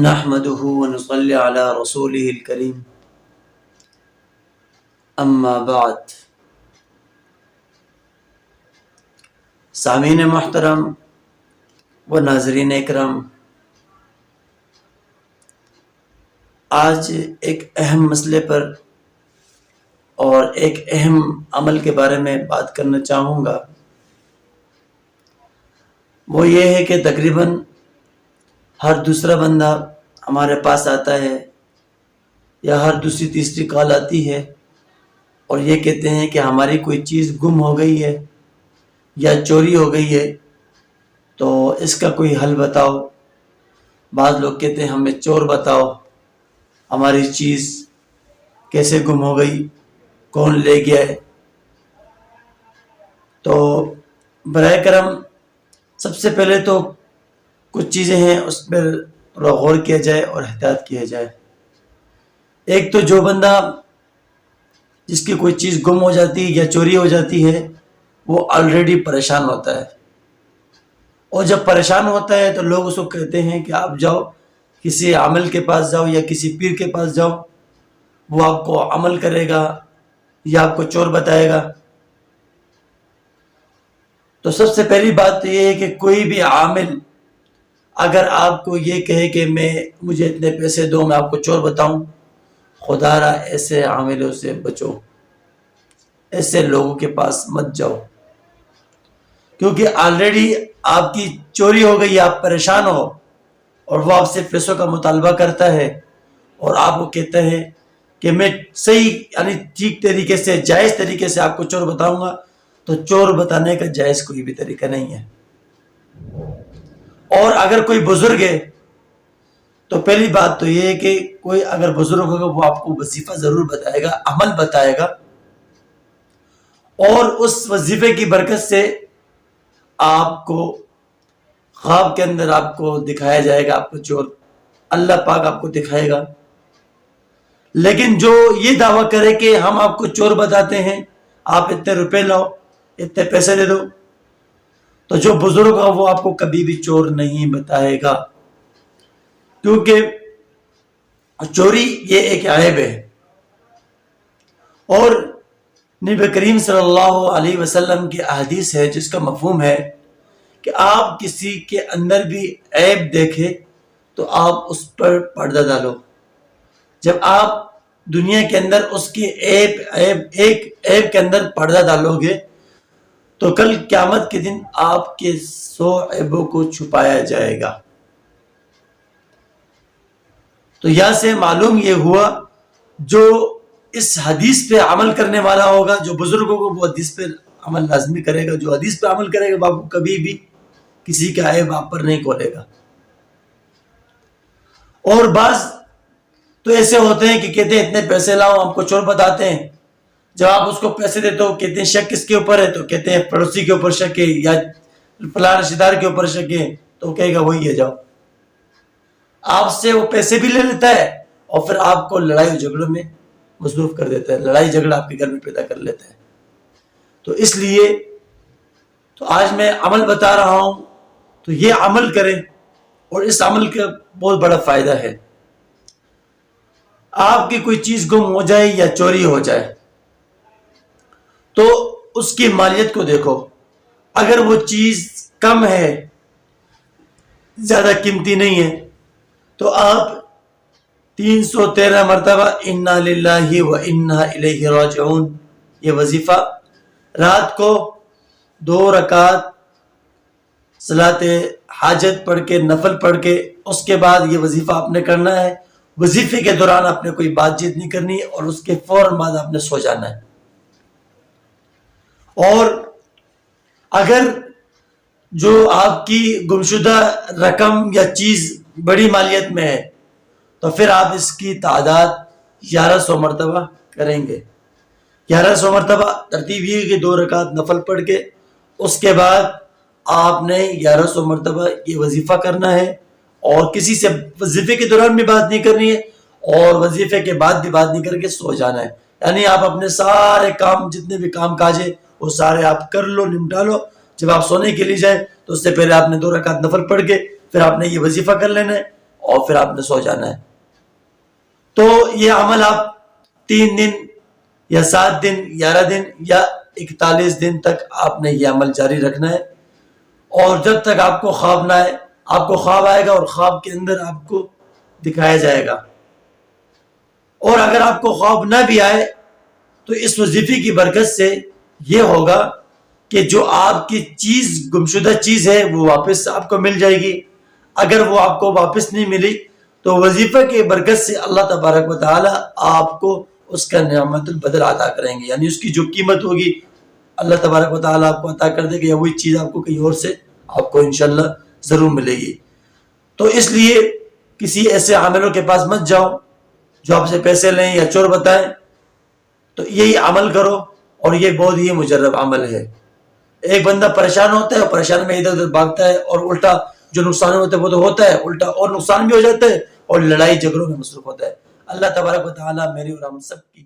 نحمده ونصلي على رسوله الكريم اما بعد۔ سامعین محترم و ناظرین اکرام، آج ایک اہم مسئلے پر اور ایک اہم عمل کے بارے میں بات کرنا چاہوں گا۔ وہ یہ ہے کہ تقریباً ہر دوسرا بندہ ہمارے پاس آتا ہے یا ہر دوسری تیسری کال آتی ہے اور یہ کہتے ہیں کہ ہماری کوئی چیز گم ہو گئی ہے یا چوری ہو گئی ہے، تو اس کا کوئی حل بتاؤ۔ بعض لوگ کہتے ہیں ہمیں چور بتاؤ، ہماری چیز کیسے گم ہو گئی، کون لے گیا ہے۔ تو برائے کرم سب سے پہلے تو کچھ چیزیں ہیں اس پر تھوڑا غور کیا جائے اور احتیاط کیا جائے۔ ایک تو جو بندہ جس کی کوئی چیز گم ہو جاتی ہے یا چوری ہو جاتی ہے، وہ آلریڈی پریشان ہوتا ہے، اور جب پریشان ہوتا ہے تو لوگ اس کو کہتے ہیں کہ آپ جاؤ کسی عامل کے پاس جاؤ یا کسی پیر کے پاس جاؤ، وہ آپ کو عمل کرے گا یا آپ کو چور بتائے گا۔ تو سب سے پہلی بات تو یہ ہے کہ کوئی بھی عامل اگر آپ کو یہ کہے کہ مجھے اتنے پیسے دو میں آپ کو چور بتاؤں، خدا را ایسے عاملوں سے بچو، ایسے لوگوں کے پاس مت جاؤ، کیونکہ آلریڈی آپ کی چوری ہو گئی، آپ پریشان ہو اور وہ آپ سے پیسوں کا مطالبہ کرتا ہے اور آپ کو کہتا ہے کہ میں صحیح یعنی ٹھیک طریقے سے جائز طریقے سے آپ کو چور بتاؤں گا، تو چور بتانے کا جائز کوئی بھی طریقہ نہیں ہے۔ اور اگر کوئی بزرگ ہے تو پہلی بات تو یہ ہے کہ کوئی اگر بزرگ ہوگا وہ آپ کو وظیفہ ضرور بتائے گا، عمل بتائے گا، اور اس وظیفے کی برکت سے آپ کو خواب کے اندر آپ کو دکھایا جائے گا، آپ کو چور اللہ پاک آپ کو دکھائے گا۔ لیکن جو یہ دعویٰ کرے کہ ہم آپ کو چور بتاتے ہیں، آپ اتنے روپے لاؤ، اتنے پیسے دے دو، تو جو بزرگ ہو وہ آپ کو کبھی بھی چور نہیں بتائے گا، کیونکہ چوری یہ ایک عیب ہے۔ اور نبی کریم صلی اللہ علیہ وسلم کی احادیث ہے جس کا مفہوم ہے کہ آپ کسی کے اندر بھی عیب دیکھیں تو آپ اس پر پردہ ڈالو۔ جب آپ دنیا کے اندر اس کی ایک عیب کے اندر پردہ ڈالو گے تو کل قیامت کے دن آپ کے 100 عیبوں کو چھپایا جائے گا۔ تو یہاں سے معلوم یہ ہوا جو اس حدیث پہ عمل کرنے والا ہوگا، جو بزرگوں کو وہ حدیث پہ عمل لازمی کرے گا، جو حدیث پہ عمل کرے گا وہ آپ کو کبھی بھی کسی کا عیب آپ پر نہیں کھولے گا۔ اور بعض تو ایسے ہوتے ہیں کہ کہتے ہیں اتنے پیسے لاؤ، ہم کو چور بتاتے ہیں، جب آپ اس کو پیسے دیتے ہو کہتے ہیں شک کس کے اوپر ہے، تو کہتے ہیں پڑوسی کے اوپر شک ہے یا فلاں رشتہ دار کے اوپر شک ہے، تو کہے گا وہی ہے، جاؤ۔ آپ سے وہ پیسے بھی لے لیتا ہے اور پھر آپ کو لڑائی جھگڑوں میں مصروف کر دیتا ہے، لڑائی جھگڑا آپ کے گھر میں پیدا کر لیتا ہے۔ تو اس لیے تو آج میں عمل بتا رہا ہوں، تو یہ عمل کریں، اور اس عمل کا بہت بڑا فائدہ ہے۔ آپ کی کوئی چیز گم ہو جائے یا چوری ہو جائے تو اس کی مالیت کو دیکھو، اگر وہ چیز کم ہے، زیادہ قیمتی نہیں ہے، تو آپ 313 مرتبہ انا للہ و انا الیہ راجعون یہ وظیفہ رات کو 2 رکعت صلاۃ حاجت پڑھ کے نفل پڑھ کے اس کے بعد یہ وظیفہ آپ نے کرنا ہے۔ وظیفے کے دوران آپ نے کوئی بات چیت نہیں کرنی ہے، اور اس کے فوراً بعد آپ نے سو جانا ہے۔ اور اگر جو آپ کی گمشدہ رقم یا چیز بڑی مالیت میں ہے تو پھر آپ اس کی تعداد 1100 مرتبہ کریں گے۔ 1100 مرتبہ ترتیب یہ کہ 2 رکعت نفل پڑھ کے اس کے بعد آپ نے 1100 مرتبہ یہ وظیفہ کرنا ہے، اور کسی سے وظیفے کے دوران بھی بات نہیں کرنی ہے اور وظیفے کے بعد بھی بات نہیں کر کے سو جانا ہے۔ یعنی آپ اپنے سارے کام جتنے بھی کام کاج ہے وہ سارے آپ کر لو، نمٹا لو. جب آپ سونے کے لیے جائیں تو اس سے پہلے آپ نے 2 رکعت نفل پڑھ کے پھر آپ نے یہ وظیفہ کر لینا ہے اور پھر آپ نے سو جانا ہے. تو یہ عمل آپ 3 دن یا 7 دن 11 دن یا 41 دن تک آپ نے یہ عمل جاری رکھنا ہے. اور جب تک آپ کو خواب نہ آئے، آپ کو خواب آئے گا اور خواب کے اندر آپ کو دکھایا جائے گا. اور اگر آپ کو خواب نہ بھی آئے تو اس وظیفے کی برکت سے یہ ہوگا کہ جو آپ کی چیز گمشدہ چیز ہے وہ واپس آپ کو مل جائے گی. اگر وہ آپ کو واپس نہیں ملی تو وظیفہ کی برکت سے اللہ تبارک و تعالی آپ کو اس کا نعمت البدل عطا کریں گے. یعنی اس کی جو قیمت ہوگی اللہ تبارک و تعالی آپ کو عطا کر دے گا، یا وہی چیز آپ کو کہیں اور سے آپ کو انشاءاللہ ضرور ملے گی. تو اس لیے کسی ایسے عاملوں کے پاس مت جاؤ جو آپ سے پیسے لیں یا چور بتائیں. تو یہی عمل کرو، اور یہ بہت ہی مجرب عمل ہے. ایک بندہ پریشان ہوتا ہے اور پریشان میں ادھر ادھر بھاگتا ہے، اور الٹا جو نقصان ہوتا ہے وہ تو ہوتا ہے، الٹا اور نقصان بھی ہو جاتا ہے اور لڑائی جھگڑوں میں مصروف ہوتا ہے. اللہ تبارک و تعالی میری اور ہم سب کی